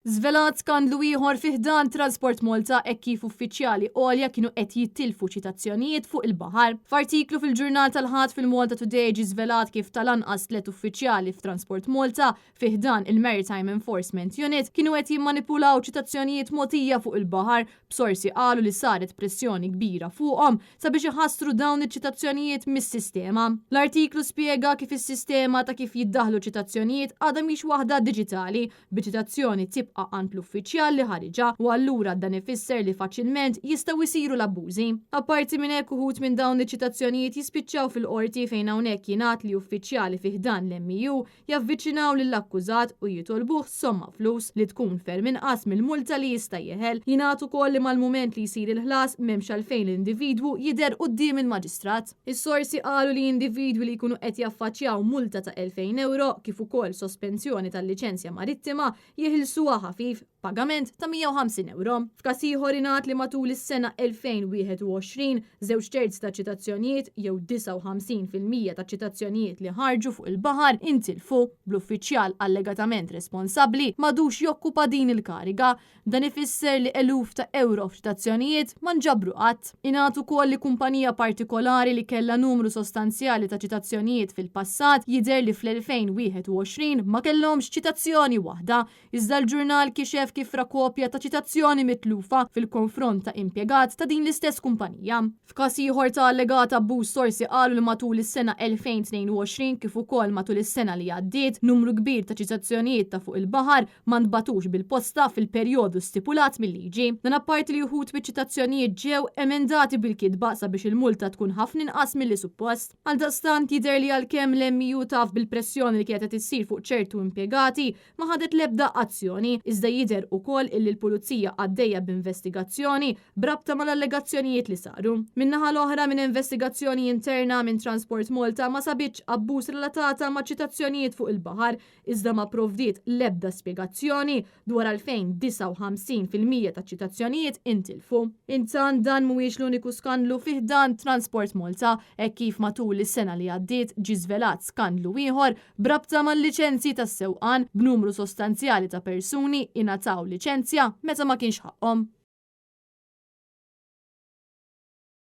Żvelat skandlu ieħor fih dan Transport Malta hekk kif uffiċjali għolja kienu qed jittilfu ċitazzjonijiet fuq il-baħar. F'artiklu fil-ġurnal tal-ħadd fil-Malta Today ġie żvelat kif tal-anqas 3 uffiċjali f'Transport Malta fih dan il-Maritime Enforcement Unit kienu qed jimmanipulaw ċitazzjonijiet mogħtija fuq il-baħar b'sorsi qalu li saret pressjoni kbira fuqhom sabiex iħassru dawn iċ-ċitazzjonijiet mis-sistema. L-artiklu spjega kif is-sistema ta' kif jiddaħlu ċitazzjonijiet għadha mhix waħda diġitali b'ċitazzjoni tibqa' għand l-uffiċjal li ħariġa u allura dan ifisser li faċilment jistgħu jsiru l-abbużi. Apparti minn hekk uħud minn dawn iċ-ċitazzjonijiet jispiċċaw fil-qorti fejn hawnhekk jingħad li uffiċjali fih dan l-MU javviċinaw lill-akkużat u jitolbuh somma flus li tkun ferm inqas mill-multa li jista' jeħel. Jingħad ukoll li mal-mument li jsir il-ħlas m'hemmx għalfejn l-individwu jidher quddiem il-maġistrat. Is-sorsi qalu li individwi li jkunu qed jaffaċċjaw multa ta' 2000 euro kif ukoll sospensjoni tal-liċenzja marittima jeħilsuha ħafif pagament ta' 150 euro. F'każ ieħor ingħad li matul is-sena 2021 żewġ terz ta' ċitazzjonijiet jew 59% ta' ċitazzjonijiet li ħarġu fuq il-baħar intilfu bl-uffiċjal allegatament responsabbli m'għadux jokkupa din il-kariga. Dan ifisser li eluf ta' euro f'ċitazzjonijiet ma nġabru qatt. Ingħad ukoll li kumpanija partikolari li kellha numru sostanzjali ta' ċitazzjonijiet fil-passat jidher li fl-2021 ma kellhomx ċitazzjoni waħda, iżda l-ġurnal kixef kif rakopja ta' ċitazzjoni mitlufa fil-konfront ta' impjegat ta' din l-istess kumpanija. F'każ ieħor ta' allegata abbuż sorsi qalu li matul is-sena 2022 kif ukoll matul is-sena li għaddiet numru kbir ta' ċitazzjonijiet ta' fuq il-baħar ma ntbatux bil-posta fil-perjodu stipulat mill-liġi. Dan apparti li wħud biċ-ċitazzjonijiet ġew emendati bil-kidba sabiex il-multa tkun ħafna inqas milli suppost. Għaldaqstant jidher li għalkemm l-MU taf bil-pressjoni li kienet issir fuq ċertu impjegati ma ħadet l-ebda azzjoni, iżda jidher ukoll illi l-pulizija għaddejja b'investigazzjoni brabta mal-allegazzjonijiet li saru. Min-naħa l-oħra minn investigazzjoni interna minn Transport Malta ma sabitx abbuż relatata ma' ċitazzjonijiet fuq il-baħar, iżda ma provdiet l-ebda spjegazzjoni dwar għalfejn 59% ta' ċitazzjonijiet intilfu. Intan dan mhuwiex l-uniku skandlu fih dan Transport Malta hekk kif matul is-sena li għaddiet ġie żvelat skandlu ieħor brabta mal-liċenzji tas-sewqan b'numru sostanzjali ta' persuni ingħataw liċenzja meta ma kienx ħaqhom.